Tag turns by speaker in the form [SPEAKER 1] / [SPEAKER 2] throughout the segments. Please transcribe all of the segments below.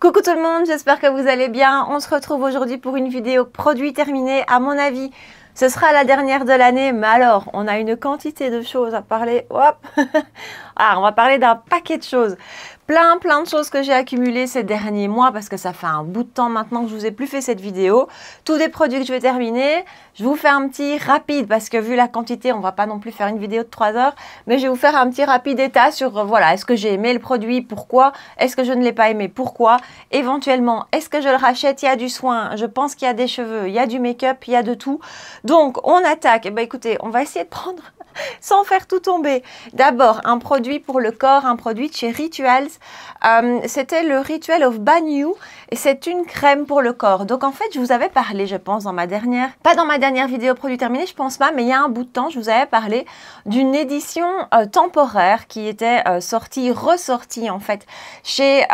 [SPEAKER 1] Coucou tout le monde, j'espère que vous allez bien. On se retrouve aujourd'hui pour une vidéo produit terminé. À mon avis, ce sera la dernière de l'année, mais alors, on a une quantité de choses à parler. Hop. On va parler d'un paquet de choses. Plein de choses que j'ai accumulées ces derniers mois parce que ça fait un bout de temps maintenant que je vous ai plus fait cette vidéo. Tous des produits que je vais terminer. Je vous fais un petit rapide parce que vu la quantité, on va pas non plus faire une vidéo de 3 heures, mais je vais vous faire un petit rapide état sur voilà, est-ce que j'ai aimé le produit, pourquoi, est-ce que je ne l'ai pas aimé, pourquoi, éventuellement, est-ce que je le rachète, il y a du soin, je pense qu'il y a des cheveux, il y a du make-up, il y a de tout. Donc, on attaque. Eh ben, écoutez, on va essayer de prendre sans faire tout tomber. D'abord, un produit pour le corps, un produit de chez Rituals. C'était le Ritual of Banyu et c'est une crème pour le corps. Donc en fait, je vous avais parlé, je pense, dans ma dernière, pas dans ma dernière vidéo produit terminé, je pense pas, mais il y a un bout de temps, je vous avais parlé d'une édition temporaire qui était ressortie en fait chez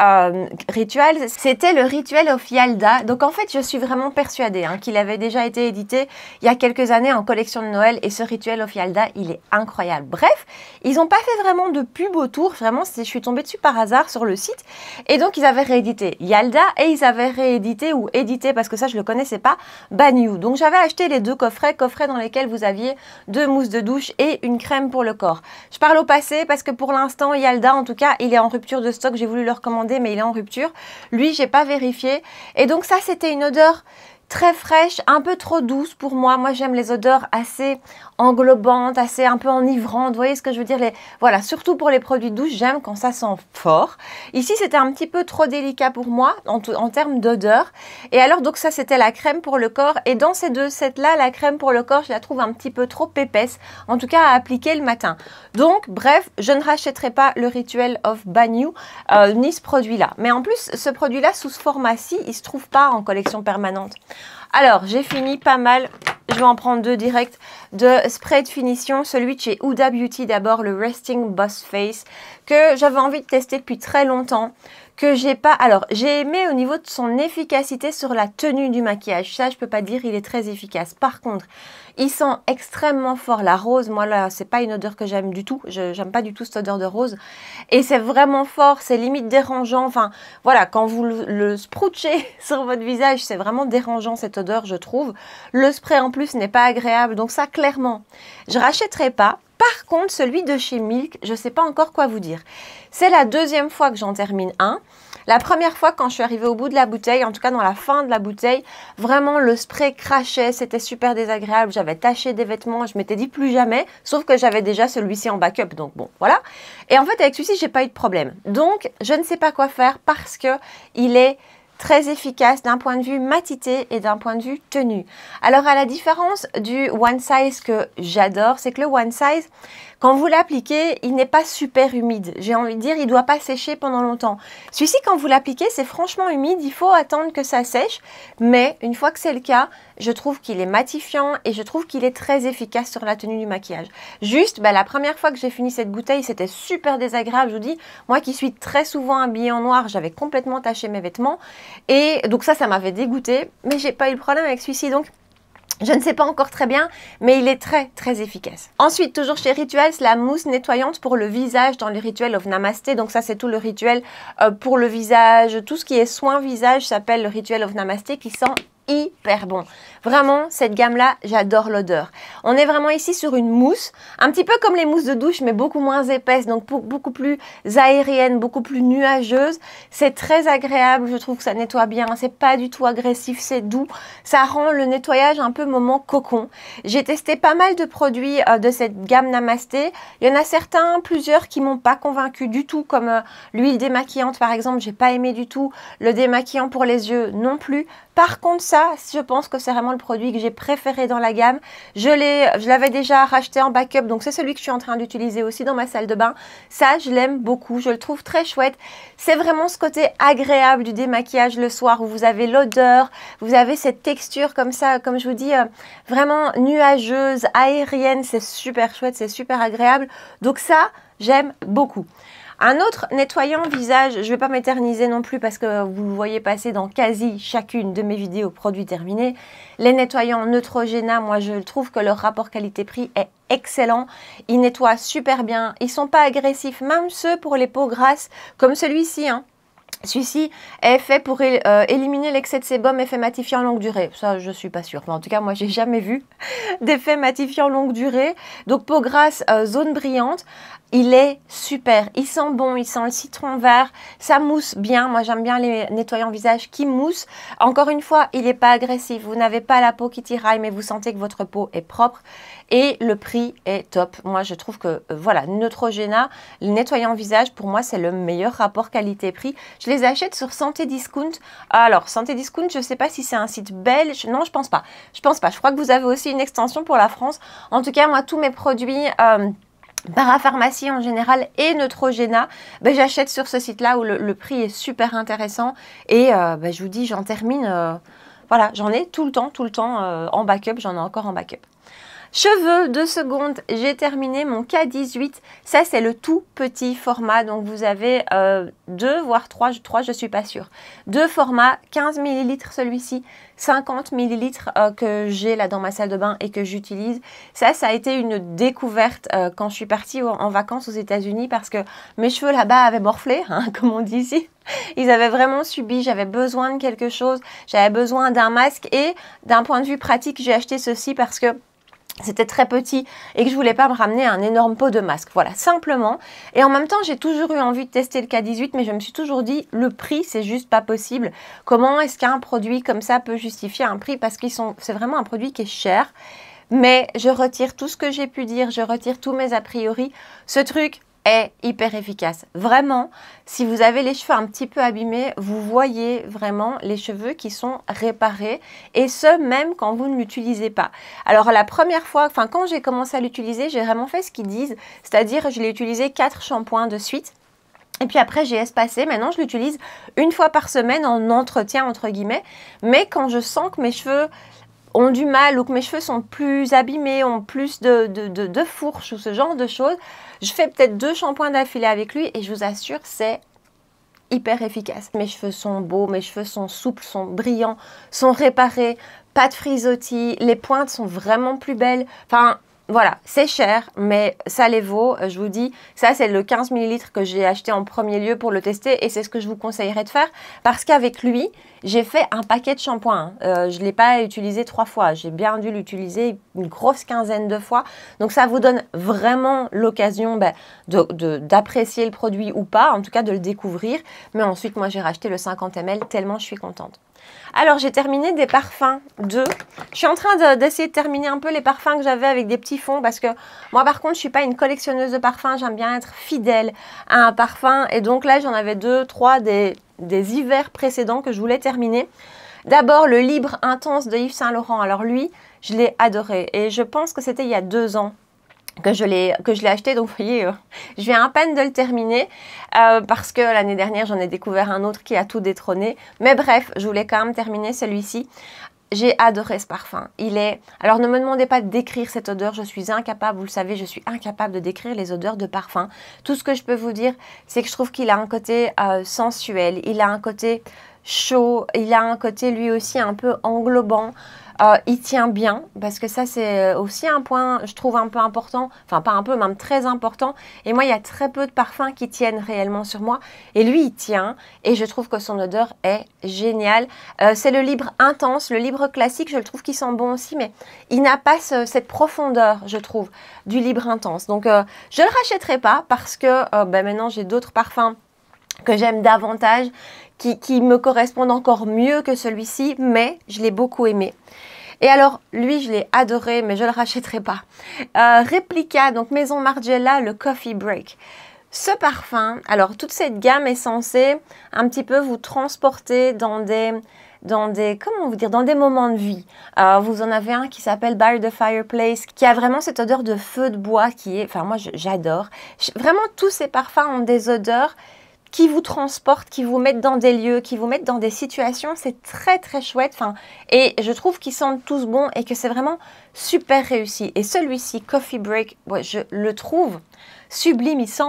[SPEAKER 1] Rituals. C'était le Ritual of Yalda. Donc en fait, je suis vraiment persuadée qu'il avait déjà été édité il y a quelques années en collection de Noël et ce Ritual of Yalda, il est incroyable. Bref, ils n'ont pas fait vraiment de pub autour, vraiment, je suis tombée dessus par hasard sur le site et donc ils avaient réédité Yalda et ils avaient réédité ou édité, parce que ça je le connaissais pas, Banyu. Donc j'avais acheté les deux coffrets dans lesquels vous aviez 2 mousses de douche et une crème pour le corps. Je parle au passé parce que pour l'instant Yalda, en tout cas, il est en rupture de stock. J'ai voulu le recommander mais il est en rupture. Lui, j'ai pas vérifié et donc ça c'était une odeur très fraîche, un peu trop douce pour moi. Moi, j'aime les odeurs assez englobantes, assez un peu enivrantes. Vous voyez ce que je veux dire? Voilà, surtout pour les produits de douche, j'aime quand ça sent fort. Ici, c'était un petit peu trop délicat pour moi en termes d'odeur. Et alors, donc ça, c'était la crème pour le corps. Et dans ces deux sets-là, la crème pour le corps, je la trouve un petit peu trop épaisse, en tout cas à appliquer le matin. Donc, bref, je ne rachèterai pas le Ritual of Banyu, ni ce produit-là. Mais en plus, ce produit-là, sous ce format-ci, il ne se trouve pas en collection permanente. Alors, j'ai fini pas mal, je vais en prendre 2 directs, de spray de finition, celui de chez Huda Beauty d'abord, le Resting Boss Face, que j'avais envie de tester depuis très longtemps, que j'ai pas... Alors, j'ai aimé au niveau de son efficacité sur la tenue du maquillage, ça je peux pas dire, il est très efficace. Par contre, il sent extrêmement fort la rose, moi là, c'est pas une odeur que j'aime du tout, j'aime pas du tout cette odeur de rose, et c'est vraiment fort, c'est limite dérangeant, enfin, voilà, quand vous le sprouchez sur votre visage, c'est vraiment dérangeant cette odeur, je trouve. Le spray en plus n'est pas agréable, donc ça, clairement, je rachèterai pas. Par contre, celui de chez Milk, je ne sais pas encore quoi vous dire. C'est la deuxième fois que j'en termine un. La première fois, quand je suis arrivée au bout de la bouteille, en tout cas dans la fin de la bouteille, vraiment le spray crachait, c'était super désagréable. J'avais taché des vêtements, je m'étais dit plus jamais, sauf que j'avais déjà celui-ci en backup, donc bon, voilà. Et en fait, avec celui-ci, j'ai pas eu de problème. Donc, je ne sais pas quoi faire parce que il est très efficace d'un point de vue matité et d'un point de vue tenue. Alors, à la différence du One Size que j'adore, c'est que le One Size, quand vous l'appliquez, il n'est pas super humide. J'ai envie de dire, il ne doit pas sécher pendant longtemps. Celui-ci, quand vous l'appliquez, c'est franchement humide. Il faut attendre que ça sèche. Mais une fois que c'est le cas, je trouve qu'il est matifiant et je trouve qu'il est très efficace sur la tenue du maquillage. Juste, la première fois que j'ai fini cette bouteille, c'était super désagréable. Je vous dis, moi qui suis très souvent habillée en noir, j'avais complètement taché mes vêtements. Et donc ça m'avait dégoûté. Mais j'ai pas eu de problème avec celui-ci. Donc, je ne sais pas encore très bien, mais il est très efficace. Ensuite, toujours chez Rituals, la mousse nettoyante pour le visage dans le Ritual of Namasté. Donc ça, c'est tout le rituel pour le visage. Tout ce qui est soin visage s'appelle le Ritual of Namasté, qui sent hyper bon. Vraiment, cette gamme-là, j'adore l'odeur. On est vraiment ici sur une mousse, un petit peu comme les mousses de douche, mais beaucoup moins épaisse, donc beaucoup plus aérienne, beaucoup plus nuageuse. C'est très agréable, je trouve que ça nettoie bien. C'est pas du tout agressif, c'est doux. Ça rend le nettoyage un peu moment cocon. J'ai testé pas mal de produits de cette gamme Namasté. Il y en a certains, plusieurs qui m'ont pas convaincu du tout, comme l'huile démaquillante par exemple, j'ai pas aimé du tout. Le démaquillant pour les yeux non plus. Par contre, ça, je pense que c'est vraiment le produit que j'ai préféré dans la gamme. Je l'avais déjà racheté en backup, donc c'est celui que je suis en train d'utiliser aussi dans ma salle de bain. Ça, je l'aime beaucoup, je le trouve très chouette. C'est vraiment ce côté agréable du démaquillage le soir où vous avez l'odeur, vous avez cette texture comme ça, comme je vous dis, vraiment nuageuse, aérienne. C'est super chouette, c'est super agréable. Donc ça, j'aime beaucoup. Un autre nettoyant visage, je ne vais pas m'éterniser non plus parce que vous le voyez passer dans quasi chacune de mes vidéos produits terminés. Les nettoyants Neutrogena, moi je trouve que leur rapport qualité-prix est excellent. Ils nettoient super bien, ils ne sont pas agressifs, même ceux pour les peaux grasses comme celui-ci, hein. Celui-ci est fait pour éliminer l'excès de sébum, effet matifiant longue durée. Ça, je suis pas sûre. Enfin, en tout cas, moi, j'ai jamais vu d'effet matifiant longue durée. Donc, peau grasse, zone brillante. Il est super. Il sent bon. Il sent le citron vert. Ça mousse bien. Moi, j'aime bien les nettoyants visage qui moussent. Encore une fois, il n'est pas agressif. Vous n'avez pas la peau qui tiraille, mais vous sentez que votre peau est propre. Et le prix est top. Moi, je trouve que, voilà, Neutrogena, le nettoyant visage, pour moi, c'est le meilleur rapport qualité-prix. Je les achète sur Santé Discount. Alors, Santé Discount, je ne sais pas si c'est un site belge. Non, je pense pas. Je pense pas. Je crois que vous avez aussi une extension pour la France. En tout cas, moi, tous mes produits... parapharmacie en général et Neutrogena, ben, j'achète sur ce site-là où le prix est super intéressant. Et ben, je vous dis, j'en termine... voilà, j'en ai tout le temps en backup. J'en ai encore en backup. Cheveux, 2 secondes, j'ai terminé mon K18. Ça, c'est le tout petit format. Donc, vous avez 2, voire 3, je ne suis pas sûre. 2 formats, 15 ml celui-ci, 50 ml que j'ai là dans ma salle de bain et que j'utilise. Ça a été une découverte quand je suis partie en vacances aux États-Unis parce que mes cheveux là-bas avaient morflé, hein, comme on dit ici. Ils avaient vraiment subi, j'avais besoin de quelque chose, j'avais besoin d'un masque et d'un point de vue pratique, j'ai acheté ceci parce que c'était très petit et que je voulais pas me ramener un énorme pot de masque. Voilà, simplement. Et en même temps, j'ai toujours eu envie de tester le K18, mais je me suis toujours dit, le prix, c'est juste pas possible. Comment est-ce qu'un produit comme ça peut justifier un prix? Parce c'est vraiment un produit qui est cher. Mais je retire tout ce que j'ai pu dire, je retire tous mes a priori. Ce truc est hyper efficace. Vraiment, si vous avez les cheveux un petit peu abîmés, vous voyez vraiment les cheveux qui sont réparés et ce, même quand vous ne l'utilisez pas. Alors, la première fois, quand j'ai commencé à l'utiliser, j'ai vraiment fait ce qu'ils disent, c'est-à-dire je l'ai utilisé 4 shampoings de suite. Et puis après, j'ai espacé. Maintenant, je l'utilise une fois par semaine en entretien, entre guillemets. Mais quand je sens que mes cheveux ont du mal ou que mes cheveux sont plus abîmés, ont plus de fourches ou ce genre de choses, je fais peut-être 2 shampoings d'affilée avec lui et je vous assure, c'est hyper efficace. Mes cheveux sont beaux, mes cheveux sont souples, sont brillants, sont réparés, pas de frisottis, les pointes sont vraiment plus belles. Enfin, voilà, c'est cher, mais ça les vaut. Je vous dis, ça c'est le 15 ml que j'ai acheté en premier lieu pour le tester et c'est ce que je vous conseillerais de faire parce qu'avec lui, j'ai fait un paquet de shampoings. Je ne l'ai pas utilisé 3 fois, j'ai bien dû l'utiliser une grosse quinzaine de fois. Donc ça vous donne vraiment l'occasion d'apprécier le produit ou pas, en tout cas de le découvrir. Mais ensuite, moi j'ai racheté le 50 ml tellement je suis contente. Alors, j'ai terminé des parfums 2. Je suis en train d'essayer de terminer un peu les parfums que j'avais avec des petits fonds parce que moi, par contre, je ne suis pas une collectionneuse de parfums. J'aime bien être fidèle à un parfum. Et donc là, j'en avais 2, 3 des hivers précédents que je voulais terminer. D'abord, le Libre Intense de Yves Saint Laurent. Alors lui, je l'ai adoré. Et je pense que c'était il y a 2 ans que je l'ai acheté, donc vous voyez, je viens à peine de le terminer parce que l'année dernière j'en ai découvert un autre qui a tout détrôné, mais bref, je voulais quand même terminer celui-ci. J'ai adoré ce parfum. Alors ne me demandez pas de décrire cette odeur, je suis incapable, vous le savez, je suis incapable de décrire les odeurs de parfum. Tout ce que je peux vous dire, c'est que je trouve qu'il a un côté sensuel, il a un côté chaud, il a un côté lui aussi un peu englobant. Il tient bien, parce que ça c'est aussi un point, je trouve un peu important, enfin pas un peu, même très important. Et moi, il y a très peu de parfums qui tiennent réellement sur moi. Et lui, il tient, et je trouve que son odeur est géniale. C'est le Libre Intense, le Libre classique, je le trouve qu'il sent bon aussi, mais il n'a pas cette profondeur, je trouve, du Libre Intense. Donc, je ne le rachèterai pas, parce que maintenant, j'ai d'autres parfums que j'aime davantage, qui me correspondent encore mieux que celui-ci, mais je l'ai beaucoup aimé. Et alors, lui, je l'ai adoré, mais je ne le rachèterai pas. Réplica, donc Maison Margiela, le Coffee Break. Ce parfum, alors toute cette gamme est censée un petit peu vous transporter dans des moments de vie. Vous en avez un qui s'appelle By the Fireplace, qui a vraiment cette odeur de feu de bois qui est, enfin moi j'adore. Vraiment, tous ces parfums ont des odeurs qui vous transportent, qui vous mettent dans des lieux, qui vous mettent dans des situations. C'est très très chouette. Et je trouve qu'ils sentent tous bons et que c'est vraiment super réussi. Et celui-ci, Coffee Break, ouais, je le trouve sublime. Il sent...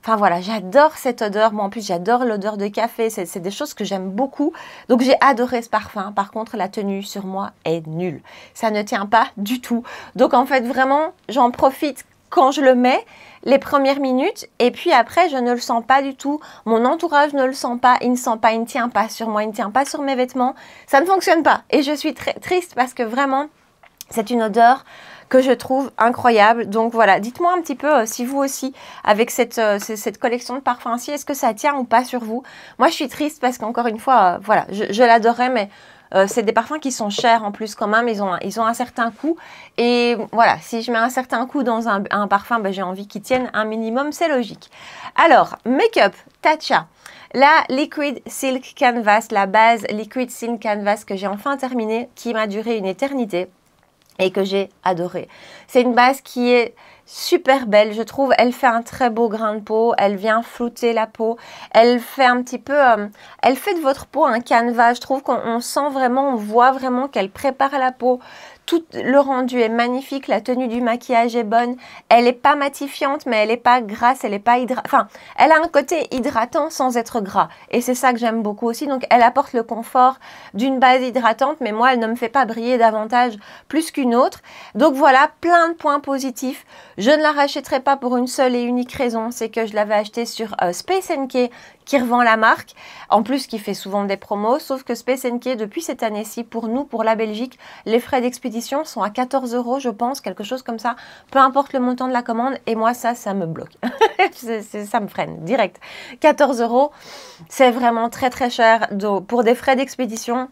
[SPEAKER 1] Enfin voilà, j'adore cette odeur. Moi en plus, j'adore l'odeur de café. C'est des choses que j'aime beaucoup. Donc j'ai adoré ce parfum. Par contre, la tenue sur moi est nulle. Ça ne tient pas du tout. Donc en fait, vraiment, j'en profite quand je le mets les premières minutes et puis après je ne le sens pas du tout. Mon entourage ne le sent pas, il ne sent pas, il ne tient pas sur moi, il ne tient pas sur mes vêtements. Ça ne fonctionne pas et je suis très triste parce que vraiment c'est une odeur que je trouve incroyable. Donc voilà, dites-moi un petit peu si vous aussi avec cette collection de parfums-ci, est-ce que ça tient ou pas sur vous? Moi je suis triste parce qu'encore une fois, voilà, je l'adorais mais c'est des parfums qui sont chers en plus quand même, ils ont un certain coût et voilà, si je mets un certain coût dans un parfum, ben, j'ai envie qu'il tienne un minimum, c'est logique. Alors, make-up, Tatcha, la Liquid Silk Canvas, la base Liquid Silk Canvas que j'ai enfin terminée, qui m'a duré une éternité et que j'ai adoré. C'est une base qui est super belle, je trouve. Elle fait un très beau grain de peau, elle vient flouter la peau, elle fait un petit peu, elle fait de votre peau un canevas. Je trouve qu'on sent vraiment, on voit vraiment qu'elle prépare la peau. Tout le rendu est magnifique, la tenue du maquillage est bonne, elle n'est pas matifiante mais elle n'est pas grasse, elle n'est pas hydratante, enfin elle a un côté hydratant sans être gras et c'est ça que j'aime beaucoup aussi. Donc elle apporte le confort d'une base hydratante mais moi elle ne me fait pas briller davantage plus qu'une autre. Donc voilà, plein de points positifs. Je ne la rachèterai pas pour une seule et unique raison, c'est que je l'avais achetée sur Space NK qui revend la marque, en plus qui fait souvent des promos, sauf que Space NK depuis cette année-ci, pour nous, pour la Belgique, les frais d'expédition sont à 14 € je pense, quelque chose comme ça, peu importe le montant de la commande, et moi ça me bloque, ça me freine, direct. 14 €, c'est vraiment très très cher pour des frais d'expédition.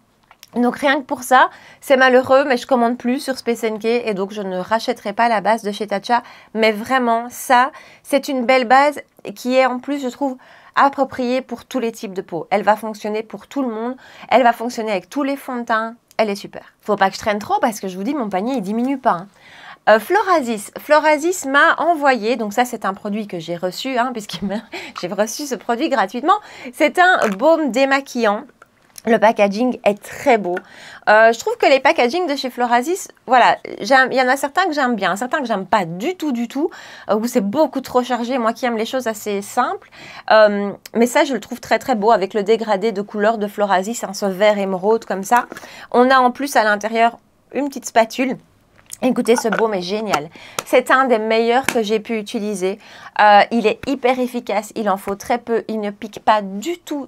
[SPEAKER 1] Donc rien que pour ça, c'est malheureux, mais je commande plus sur Space NK et donc je ne rachèterai pas la base de chez Tatcha. Mais vraiment, ça, c'est une belle base qui est en plus, je trouve, appropriée pour tous les types de peau. Elle va fonctionner pour tout le monde, elle va fonctionner avec tous les fonds de teint, elle est super. Faut pas que je traîne trop parce que je vous dis, mon panier, il diminue pas. Hein. Florasis m'a envoyé, donc ça c'est un produit que j'ai reçu, hein, j'ai reçu ce produit gratuitement. C'est un baume démaquillant. Le packaging est très beau. Je trouve que les packagings de chez Florasis, voilà, il y en a certains que j'aime bien, certains que j'aime pas du tout, où c'est beaucoup trop chargé, moi qui aime les choses assez simples. Mais ça, je le trouve très très beau avec le dégradé de couleur de Florasis, hein, ce vert émeraude comme ça. On a en plus à l'intérieur une petite spatule. Écoutez, ce baume est génial. C'est un des meilleurs que j'ai pu utiliser. Il est hyper efficace, il en faut très peu, il ne pique pas du tout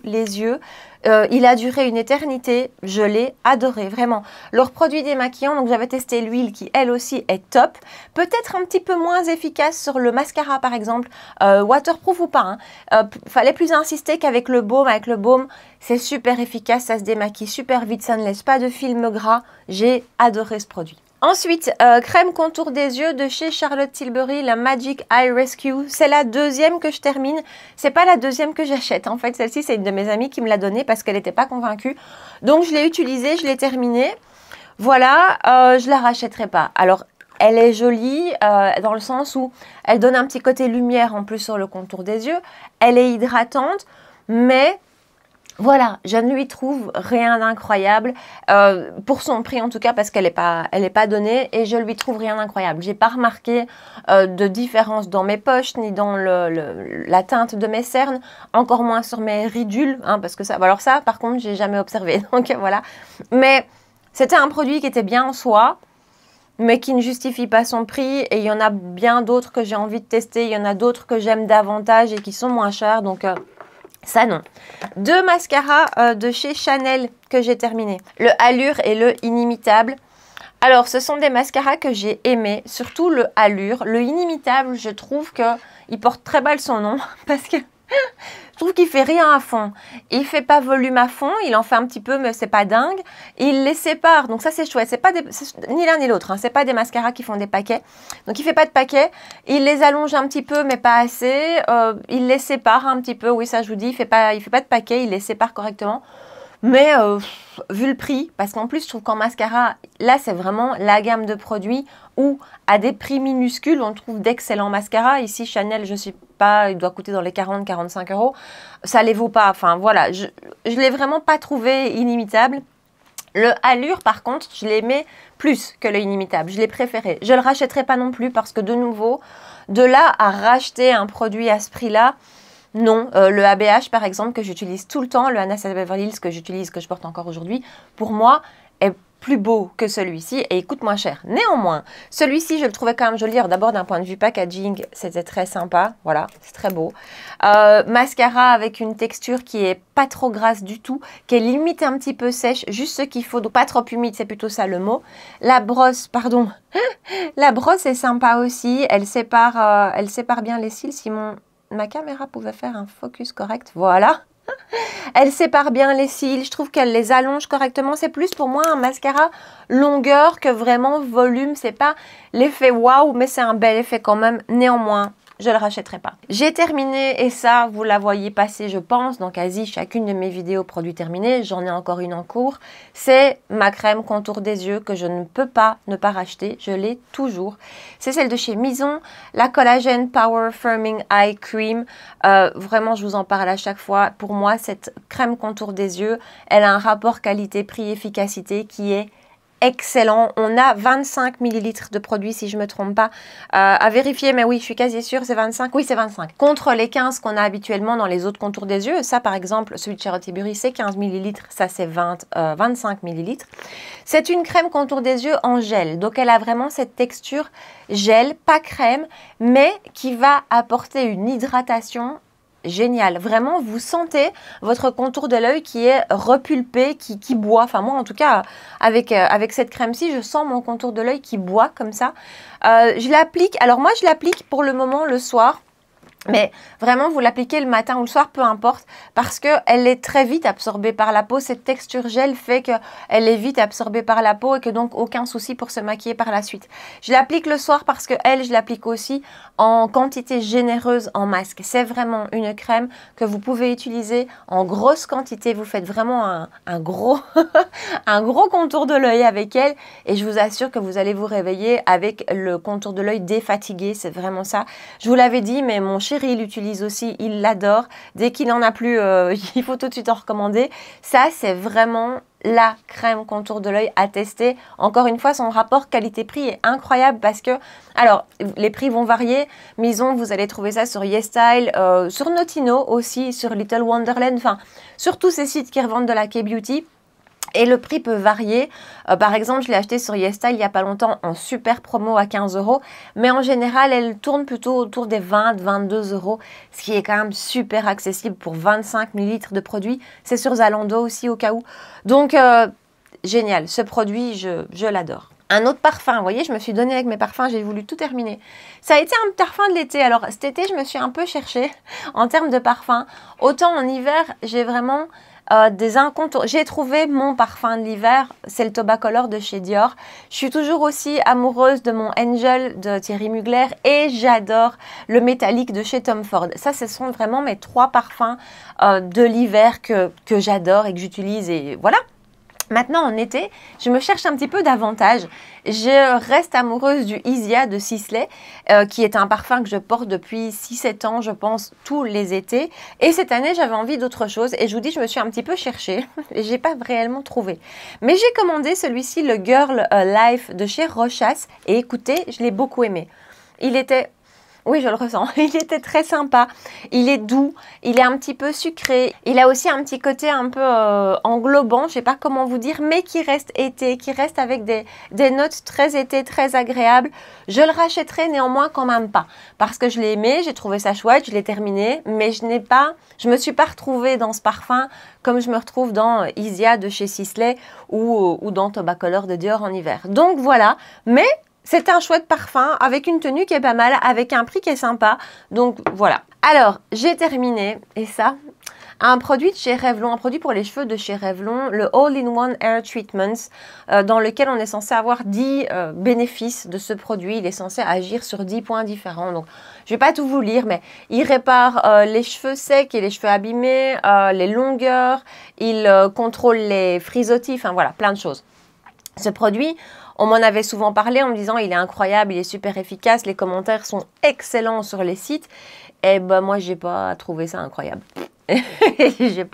[SPEAKER 1] les yeux. Il a duré une éternité, je l'ai adoré, vraiment. Leur produit démaquillant, donc j'avais testé l'huile qui elle aussi est top. Peut-être un petit peu moins efficace sur le mascara par exemple, waterproof ou pas. Hein. Fallait plus insister qu'avec le baume. Avec le baume, c'est super efficace, ça se démaquille super vite, ça ne laisse pas de film gras. J'ai adoré ce produit. Ensuite, crème contour des yeux de chez Charlotte Tilbury, la Magic Eye Rescue. C'est la deuxième que je termine. C'est pas la deuxième que j'achète. En fait, celle-ci, c'est une de mes amies qui me l'a donnée parce qu'elle n'était pas convaincue. Donc, je l'ai utilisée, je l'ai terminée. Voilà, je la rachèterai pas. Alors, elle est jolie dans le sens où elle donne un petit côté lumière en plus sur le contour des yeux. Elle est hydratante, mais... Voilà, je ne lui trouve rien d'incroyable, pour son prix en tout cas, parce qu'elle n'est pas donnée, et je lui trouve rien d'incroyable. J'ai pas remarqué de différence dans mes poches, ni dans la teinte de mes cernes, encore moins sur mes ridules, hein, parce que ça, alors ça, par contre, j'ai jamais observé, donc voilà. Mais c'était un produit qui était bien en soi, mais qui ne justifie pas son prix, et il y en a bien d'autres que j'ai envie de tester, il y en a d'autres que j'aime davantage et qui sont moins chers, donc... ça non. Deux mascaras de chez Chanel que j'ai terminé. Le Allure et le Inimitable. Alors, ce sont des mascaras que j'ai aimés, surtout le Allure. Le Inimitable, je trouve qu'il porte très mal son nom parce que je trouve qu'il fait rien à fond. Il fait pas volume à fond, il en fait un petit peu, mais c'est pas dingue. Il les sépare, donc ça c'est chouette. C'est pas ni l'un ni l'autre, hein. C'est pas des mascaras qui font des paquets. Donc il fait pas de paquets. Il les allonge un petit peu, mais pas assez. Il les sépare un petit peu. Oui, ça je vous dis, il fait pas de paquets. Il les sépare correctement. Mais vu le prix, parce qu'en plus je trouve qu'en mascara, là c'est vraiment la gamme de produits où à des prix minuscules on trouve d'excellents mascaras. Ici Chanel, je sais pas, il doit coûter dans les 40-45 €. Ça les vaut pas, enfin voilà, je l'ai vraiment pas trouvé inimitable. Le Allure par contre, je l'aimais plus que le Inimitable, je l'ai préféré. Je le rachèterai pas non plus parce que de nouveau, de là à racheter un produit à ce prix-là, non, le ABH par exemple que j'utilise tout le temps, le Anastasia Beverly Hills que j'utilise, que je porte encore aujourd'hui, pour moi est plus beau que celui-ci et il coûte moins cher. Néanmoins, celui-ci, je le trouvais quand même joli. Alors d'abord, d'un point de vue packaging, c'était très sympa. Voilà, c'est très beau. Mascara avec une texture qui est pas trop grasse du tout, qui est limite un petit peu sèche, juste ce qu'il faut, donc pas trop humide, c'est plutôt ça le mot. La brosse, pardon, la brosse est sympa aussi. Elle sépare bien les cils. Si ma caméra pouvait faire un focus correct, voilà. Elle sépare bien les cils, je trouve qu'elle les allonge correctement. C'est plus pour moi un mascara longueur que vraiment volume. C'est pas l'effet waouh, mais c'est un bel effet quand même. Néanmoins, je ne le rachèterai pas. J'ai terminé et ça, vous la voyez passer, je pense, dans quasi chacune de mes vidéos produits terminés. J'en ai encore une en cours. C'est ma crème contour des yeux que je ne peux pas ne pas racheter. Je l'ai toujours. C'est celle de chez Mison, la Collagen Power Firming Eye Cream. Vraiment, je vous en parle à chaque fois. Pour moi, cette crème contour des yeux, elle a un rapport qualité-prix-efficacité qui est excellent. On a 25 ml de produit si je ne me trompe pas. À vérifier, mais oui, je suis quasi sûre, c'est 25. Oui, c'est 25. Contre les 15 qu'on a habituellement dans les autres contours des yeux. Ça, par exemple, celui de Charlotte Tilbury, c'est 15 ml. Ça, c'est 25 ml. C'est une crème contour des yeux en gel. Donc, elle a vraiment cette texture gel, pas crème, mais qui va apporter une hydratation génial. Vraiment, vous sentez votre contour de l'œil qui est repulpé, qui boit. Enfin, moi, en tout cas, avec cette crème-ci, je sens mon contour de l'œil qui boit comme ça. Je l'applique. Alors, moi, je l'applique pour le moment le soir. Mais vraiment, vous l'appliquez le matin ou le soir, peu importe, parce qu'elle est très vite absorbée par la peau. Cette texture gel fait qu'elle est vite absorbée par la peau et que donc aucun souci pour se maquiller par la suite. Je l'applique le soir parce que je l'applique aussi en quantité généreuse en masque. C'est vraiment une crème que vous pouvez utiliser en grosse quantité. Vous faites vraiment un gros, un gros contour de l'œil avec elle et je vous assure que vous allez vous réveiller avec le contour de l'œil défatigué. C'est vraiment ça. Je vous l'avais dit, mais mon chéri il l'utilise aussi, il l'adore. Dès qu'il n'en a plus, il faut tout de suite en recommander. Ça, c'est vraiment la crème contour de l'œil à tester. Encore une fois, son rapport qualité-prix est incroyable parce que, alors, les prix vont varier. Mison, vous allez trouver ça sur YesStyle, sur Notino aussi, sur Little Wonderland, enfin, sur tous ces sites qui revendent de la K-Beauty. Et le prix peut varier. Par exemple, je l'ai acheté sur YesStyle il n'y a pas longtemps en super promo à 15 €. Mais en général, elle tourne plutôt autour des 20-22 €. Ce qui est quand même super accessible pour 25 ml de produit. C'est sur Zalando aussi au cas où. Donc, génial. Ce produit, je l'adore. Un autre parfum, vous voyez, je me suis donnée avec mes parfums, j'ai voulu tout terminer. Ça a été un parfum de l'été. Alors cet été, je me suis un peu cherchée en termes de parfum. Autant en hiver, j'ai vraiment des incontournables. J'ai trouvé mon parfum de l'hiver, c'est le Tobacolor de chez Dior. Je suis toujours aussi amoureuse de mon Angel de Thierry Mugler et j'adore le métallique de chez Tom Ford. Ça, ce sont vraiment mes 3 parfums de l'hiver que j'adore et que j'utilise et voilà. Maintenant, en été, je me cherche un petit peu davantage. Je reste amoureuse du Isia de Sisley, qui est un parfum que je porte depuis 6-7 ans, je pense, tous les étés. Et cette année, j'avais envie d'autre chose. Et je vous dis, je me suis un petit peu cherchée et j'ai pas réellement trouvé. Mais j'ai commandé celui-ci, le Girl Life de chez Rochas. Et écoutez, je l'ai beaucoup aimé. Il était... Oui, je le ressens. Il était très sympa. Il est doux. Il est un petit peu sucré. Il a aussi un petit côté un peu englobant. Je ne sais pas comment vous dire, mais qui reste été, qui reste avec des notes très été, très agréables. Je le rachèterai néanmoins quand même pas. Parce que je l'ai aimé, j'ai trouvé ça chouette, je l'ai terminé. Mais je me suis pas retrouvée dans ce parfum comme je me retrouve dans Isia de chez Sisley ou dans Tobacolor de Dior en hiver. Donc voilà. Mais... c'est un chouette parfum avec une tenue qui est pas mal, avec un prix qui est sympa. Donc voilà. Alors, j'ai terminé. Et ça, un produit de chez Revlon, un produit pour les cheveux de chez Revlon, le All-in-One Hair Treatments, dans lequel on est censé avoir 10 bénéfices de ce produit. Il est censé agir sur 10 points différents. Donc, je vais pas tout vous lire, mais il répare les cheveux secs et les cheveux abîmés, les longueurs, il contrôle les frisottis, enfin voilà, plein de choses. Ce produit, on m'en avait souvent parlé en me disant il est incroyable, il est super efficace, les commentaires sont excellents sur les sites. Et ben moi j'ai pas trouvé ça incroyable. Je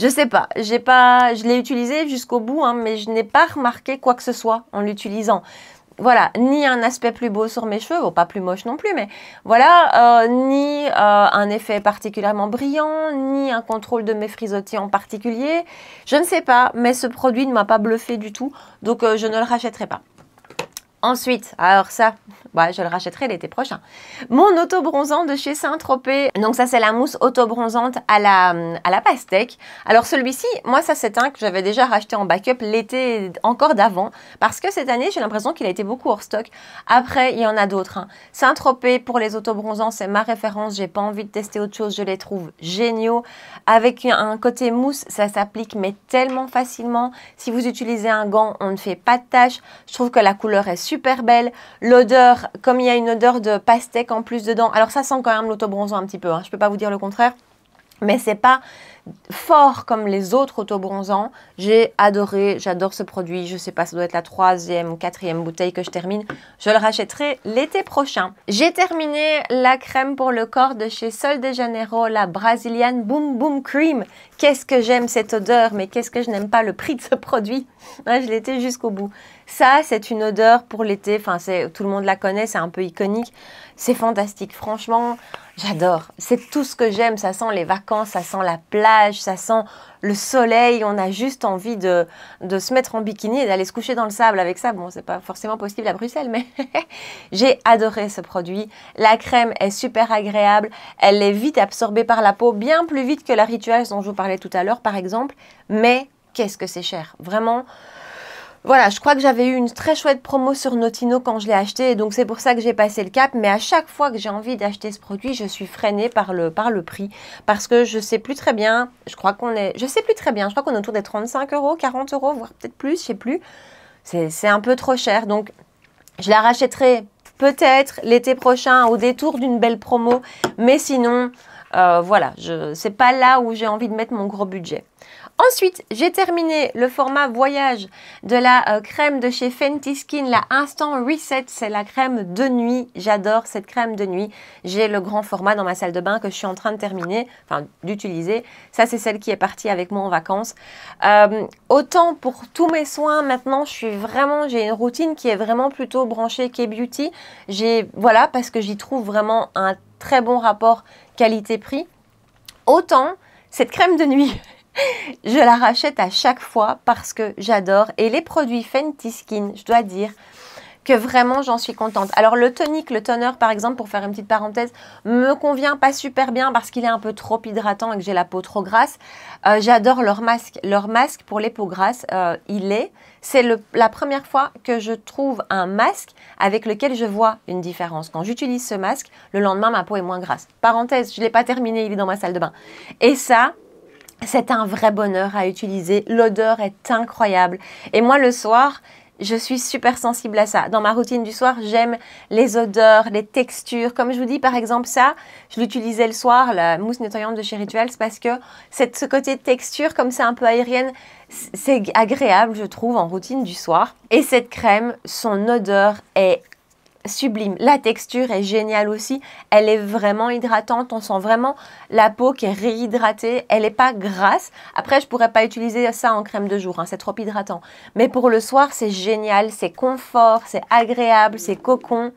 [SPEAKER 1] sais pas, je l'ai utilisé jusqu'au bout, hein, mais je n'ai pas remarqué quoi que ce soit en l'utilisant. voilà, ni un aspect plus beau sur mes cheveux, bon, pas plus moche non plus, mais voilà, ni un effet particulièrement brillant, ni un contrôle de mes frisottis en particulier. Je ne sais pas, mais ce produit ne m'a pas bluffé du tout, donc je ne le rachèterai pas. Ensuite, alors ça, bah, je le rachèterai l'été prochain. Mon auto-bronzant de chez Saint-Tropez. Donc ça, c'est la mousse auto-bronzante à la pastèque. Alors celui-ci, moi, ça c'est un que j'avais déjà racheté en backup l'été encore d'avant. Parce que cette année, j'ai l'impression qu'il a été beaucoup hors stock. Après, il y en a d'autres. Hein. Saint-Tropez, pour les auto-bronzants, c'est ma référence. J'ai pas envie de tester autre chose. Je les trouve géniaux. Avec un côté mousse, ça s'applique mais tellement facilement. Si vous utilisez un gant, on ne fait pas de taches. Je trouve que la couleur est super belle. L'odeur, comme il y a une odeur de pastèque en plus dedans, alors ça sent quand même l'auto-bronzant un petit peu, hein, je peux pas vous dire le contraire, mais c'est pas fort comme les autres auto-bronzants. J'ai adoré, j'adore ce produit. Je sais pas, ça doit être la 3e ou 4e bouteille que je termine. Je le rachèterai l'été prochain. J'ai terminé la crème pour le corps de chez Sol de Janeiro, la Brazilian Boom Boom Cream. Qu'est-ce que j'aime cette odeur, mais qu'est-ce que je n'aime pas le prix de ce produit. Ouais, je l'étais jusqu'au bout. Ça, c'est une odeur pour l'été. Enfin, tout le monde la connaît, c'est un peu iconique. C'est fantastique, franchement. J'adore. C'est tout ce que j'aime. Ça sent les vacances, ça sent la plage, ça sent le soleil. On a juste envie de se mettre en bikini et d'aller se coucher dans le sable avec ça. Bon, c'est pas forcément possible à Bruxelles, mais j'ai adoré ce produit. La crème est super agréable. Elle est vite absorbée par la peau, bien plus vite que la Rituals dont je vous parlais tout à l'heure, par exemple. Mais qu'est-ce que c'est cher. Vraiment. Voilà, je crois que j'avais eu une très chouette promo sur Notino quand je l'ai acheté, donc c'est pour ça que j'ai passé le cap. Mais à chaque fois que j'ai envie d'acheter ce produit, je suis freinée par le prix, parce que je sais plus très bien. Je crois qu'on est autour des 35 €, 40 €, voire peut-être plus, je sais plus. C'est un peu trop cher, donc je la rachèterai peut-être l'été prochain au détour d'une belle promo, mais sinon, voilà, c'est pas là où j'ai envie de mettre mon gros budget. Ensuite, j'ai terminé le format voyage de la crème de chez Fenty Skin, la Instant Reset. C'est la crème de nuit. J'adore cette crème de nuit. J'ai le grand format dans ma salle de bain que je suis en train de terminer, enfin d'utiliser. Ça, c'est celle qui est partie avec moi en vacances. Autant pour tous mes soins, maintenant, j'ai une routine qui est vraiment plutôt branchée K-Beauty. Voilà, parce que j'y trouve vraiment un très bon rapport qualité-prix. Autant cette crème de nuit... Je la rachète à chaque fois parce que j'adore. Et les produits Fenty Skin, je dois dire que vraiment j'en suis contente. Alors le tonic, le toner par exemple, pour faire une petite parenthèse, me convient pas super bien parce qu'il est un peu trop hydratant et que j'ai la peau trop grasse. J'adore leur masque. Leur masque pour les peaux grasses, c'est la première fois que je trouve un masque avec lequel je vois une différence. Quand j'utilise ce masque, le lendemain ma peau est moins grasse. Parenthèse, je ne l'ai pas terminé, il est dans ma salle de bain. Et ça... c'est un vrai bonheur à utiliser. L'odeur est incroyable. Et moi, le soir, je suis super sensible à ça. Dans ma routine du soir, j'aime les odeurs, les textures. Comme je vous dis, par exemple, ça, je l'utilisais le soir, la mousse nettoyante de chez Rituals, parce que ce côté texture, comme c'est un peu aérienne, c'est agréable, je trouve, en routine du soir. Et cette crème, son odeur est sublime. La texture est géniale aussi. Elle est vraiment hydratante. On sent vraiment la peau qui est réhydratée. Elle n'est pas grasse. Après, je pourrais pas utiliser ça en crème de jour. Hein, c'est trop hydratant. Mais pour le soir, c'est génial. C'est confort. C'est agréable. C'est cocon.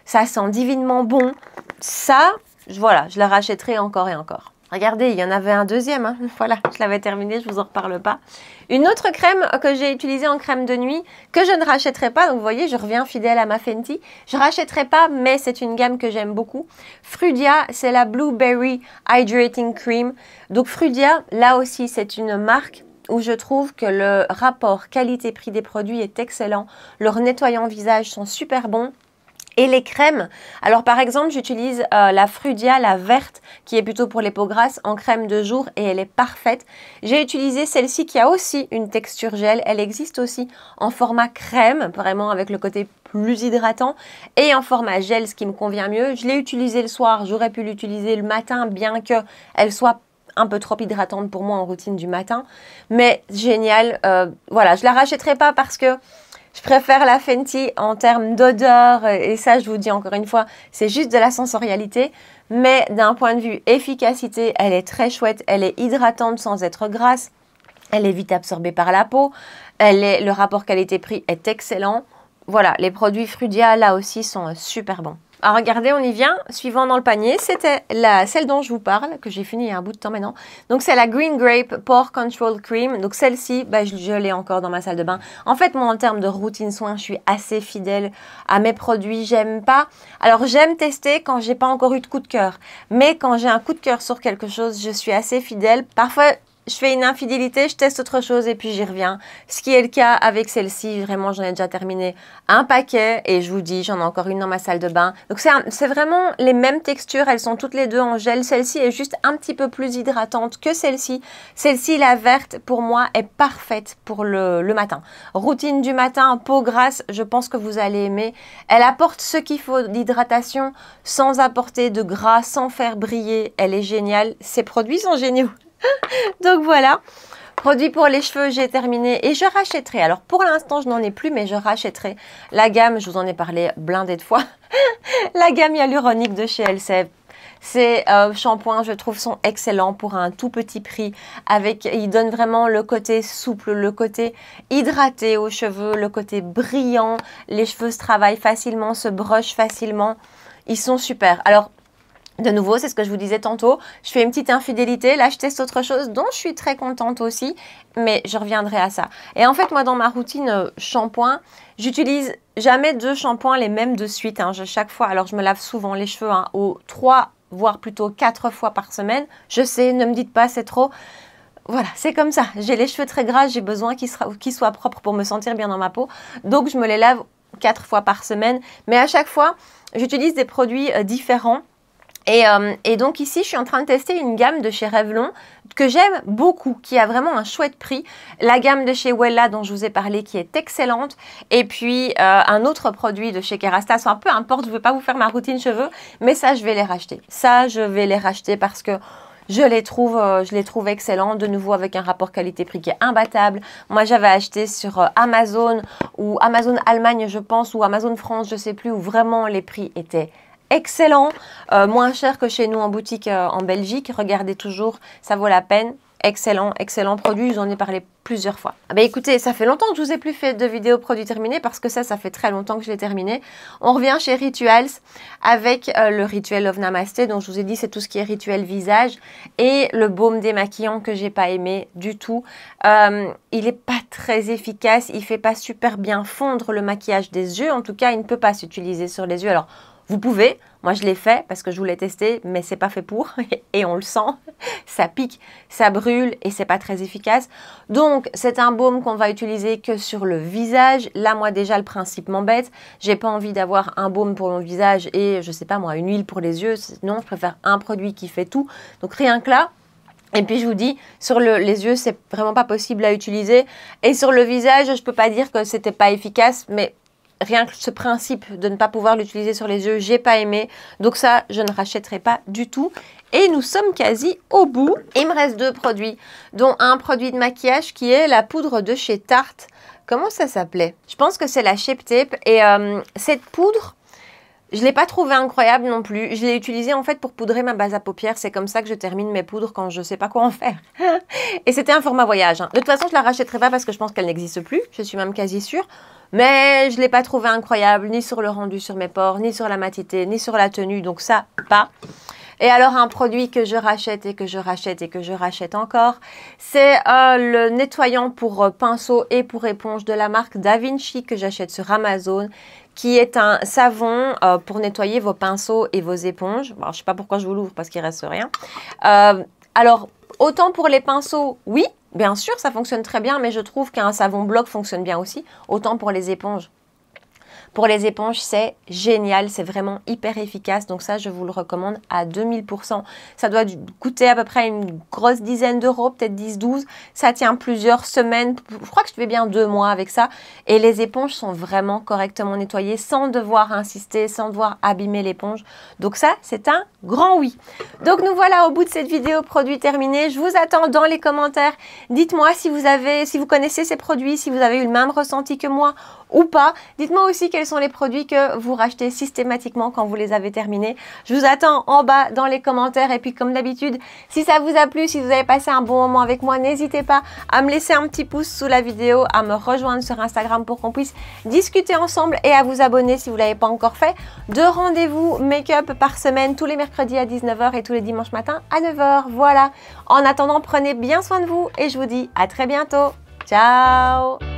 [SPEAKER 1] Ça sent divinement bon. Ça, voilà, je la rachèterai encore et encore. Regardez, il y en avait un deuxième. Hein. Voilà, je l'avais terminé, je vous en reparle pas. Une autre crème que j'ai utilisée en crème de nuit, que je ne rachèterai pas. Donc, vous voyez, je reviens fidèle à ma Fenty. Je ne rachèterai pas, mais c'est une gamme que j'aime beaucoup. Frudia, c'est la Blueberry Hydrating Cream. Donc, Frudia, là aussi, c'est une marque où je trouve que le rapport qualité-prix des produits est excellent. Leurs nettoyants visage sont super bons. Et les crèmes, alors par exemple j'utilise la Frudia, la verte, qui est plutôt pour les peaux grasses, en crème de jour et elle est parfaite. J'ai utilisé celle-ci qui a aussi une texture gel, elle existe aussi en format crème, vraiment avec le côté plus hydratant, et en format gel, ce qui me convient mieux. Je l'ai utilisée le soir, j'aurais pu l'utiliser le matin, bien qu'elle soit un peu trop hydratante pour moi en routine du matin. Mais génial, voilà, je la rachèterai pas parce que je préfère la Fenty en termes d'odeur et ça, je vous dis encore une fois, c'est juste de la sensorialité. Mais d'un point de vue efficacité, elle est très chouette. Elle est hydratante sans être grasse. Elle est vite absorbée par la peau. Le rapport qualité-prix est excellent. voilà, les produits Frudia là aussi sont super bons. Alors regardez, on y vient. Suivant dans le panier, c'était celle dont je vous parle, que j'ai fini il y a un bout de temps maintenant. Donc c'est la Green Grape Pore Control Cream. Donc celle-ci, bah, je l'ai encore dans ma salle de bain. En fait, moi en termes de routine soin, je suis assez fidèle à mes produits. J'aime pas. Alors j'aime tester quand j'ai pas encore eu de coup de cœur. Mais quand j'ai un coup de cœur sur quelque chose, je suis assez fidèle. Parfois, je fais une infidélité, je teste autre chose et puis j'y reviens. Ce qui est le cas avec celle-ci, vraiment j'en ai déjà terminé un paquet et je vous dis, j'en ai encore une dans ma salle de bain. Donc c'est vraiment les mêmes textures, elles sont toutes les deux en gel. Celle-ci est juste un petit peu plus hydratante que celle-ci. Celle-ci, la verte, pour moi, est parfaite pour le matin. Routine du matin, peau grasse, je pense que vous allez aimer. Elle apporte ce qu'il faut d'hydratation sans apporter de gras, sans faire briller. Elle est géniale. Ces produits sont géniaux. Donc voilà, produit pour les cheveux, j'ai terminé et je rachèterai. Alors pour l'instant, je n'en ai plus, mais je rachèterai la gamme, je vous en ai parlé blindé de fois, la gamme hyaluronique de chez Elseve. Ces shampoings, je trouve, sont excellents pour un tout petit prix. Ils donnent vraiment le côté souple, le côté hydraté aux cheveux, le côté brillant. Les cheveux se travaillent facilement, se brochent facilement. Ils sont super. Alors, de nouveau, c'est ce que je vous disais tantôt, je fais une petite infidélité, là je teste autre chose dont je suis très contente aussi, mais je reviendrai à ça. Et en fait, moi dans ma routine shampoing, j'utilise jamais 2 shampoings les mêmes de suite, hein, chaque fois, alors je me lave souvent les cheveux aux 3, voire plutôt 4 fois par semaine. Je sais, ne me dites pas, c'est trop. Voilà, c'est comme ça, j'ai les cheveux très gras, j'ai besoin qu'ils soient propres pour me sentir bien dans ma peau, donc je me les lave 4 fois par semaine, mais à chaque fois, j'utilise des produits différents. Et donc ici, je suis en train de tester une gamme de chez Revlon que j'aime beaucoup, qui a vraiment un chouette prix. La gamme de chez Wella dont je vous ai parlé qui est excellente. Et puis un autre produit de chez Kerastase, enfin peu importe, je ne veux pas vous faire ma routine cheveux, mais ça, je vais les racheter. Ça, je vais les racheter parce que je les trouve excellents, de nouveau avec un rapport qualité-prix qui est imbattable. Moi, j'avais acheté sur Amazon ou Amazon Allemagne, je pense, ou Amazon France, je ne sais plus, où vraiment les prix étaient excellent, moins cher que chez nous en boutique en Belgique. Regardez toujours, ça vaut la peine. Excellent, excellent produit, je vous en ai parlé plusieurs fois. Ah bah écoutez, ça fait longtemps que je vous ai plus fait de vidéos produits terminés parce que ça fait très longtemps que je l'ai terminé. On revient chez Rituals avec le Rituel of Namasté, dont je vous ai dit c'est tout ce qui est rituel visage et le baume démaquillant que j'ai pas aimé du tout. Il est pas très efficace, il fait pas super bien fondre le maquillage des yeux, en tout cas il ne peut pas s'utiliser sur les yeux. Alors vous pouvez, moi je l'ai fait parce que je voulais tester, mais c'est pas fait pour et on le sent, ça pique, ça brûle et c'est pas très efficace. Donc c'est un baume qu'on va utiliser que sur le visage. Là moi déjà le principe m'embête, j'ai pas envie d'avoir un baume pour mon visage et je sais pas moi une huile pour les yeux, non je préfère un produit qui fait tout. Donc rien que là. Et puis je vous dis, sur les yeux, c'est vraiment pas possible à utiliser. Et sur le visage, je peux pas dire que c'était pas efficace, mais rien que ce principe de ne pas pouvoir l'utiliser sur les yeux, j'ai pas aimé. Donc ça, je ne rachèterai pas du tout. Et nous sommes quasi au bout. Il me reste 2 produits, dont un produit de maquillage qui est la poudre de chez Tarte. Comment ça s'appelait? Je pense que c'est la Shape Tape. Et cette poudre, je ne l'ai pas trouvée incroyable non plus. Je l'ai utilisée en fait pour poudrer ma base à paupières. C'est comme ça que je termine mes poudres quand je ne sais pas quoi en faire. Et c'était un format voyage. Hein. De toute façon, je ne la rachèterai pas parce que je pense qu'elle n'existe plus. Je suis même quasi sûre. Mais je ne l'ai pas trouvée incroyable, ni sur le rendu sur mes pores, ni sur la matité, ni sur la tenue. Donc ça, pas. Et alors un produit que je rachète et que je rachète et que je rachète encore, c'est le nettoyant pour pinceau et pour éponge de la marque Da Vinci que j'achète sur Amazon, qui est un savon pour nettoyer vos pinceaux et vos éponges. Bon, je ne sais pas pourquoi je vous l'ouvre parce qu'il ne reste rien. Alors, autant pour les pinceaux, oui, bien sûr, ça fonctionne très bien, mais je trouve qu'un savon bloc fonctionne bien aussi. Autant pour les éponges. Pour les éponges, c'est génial, c'est vraiment hyper efficace. Donc ça, je vous le recommande à 2000%. Ça doit coûter à peu près une grosse dizaine d'euros, peut-être 10-12. Ça tient plusieurs semaines. Je crois que je fais bien 2 mois avec ça. Et les éponges sont vraiment correctement nettoyées sans devoir insister, sans devoir abîmer l'éponge. Donc ça, c'est un grand oui. Donc nous voilà au bout de cette vidéo produit terminé. Je vous attends dans les commentaires. Dites-moi si vous connaissez ces produits, si vous avez eu le même ressenti que moi, ou pas. Dites-moi aussi quels sont les produits que vous rachetez systématiquement quand vous les avez terminés. Je vous attends en bas dans les commentaires et puis comme d'habitude, si ça vous a plu, si vous avez passé un bon moment avec moi, n'hésitez pas à me laisser un petit pouce sous la vidéo, à me rejoindre sur Instagram pour qu'on puisse discuter ensemble et à vous abonner si vous ne l'avez pas encore fait. 2 rendez-vous make-up par semaine, tous les mercredis à 19 h et tous les dimanches matins à 9 h. Voilà. En attendant, prenez bien soin de vous et je vous dis à très bientôt. Ciao!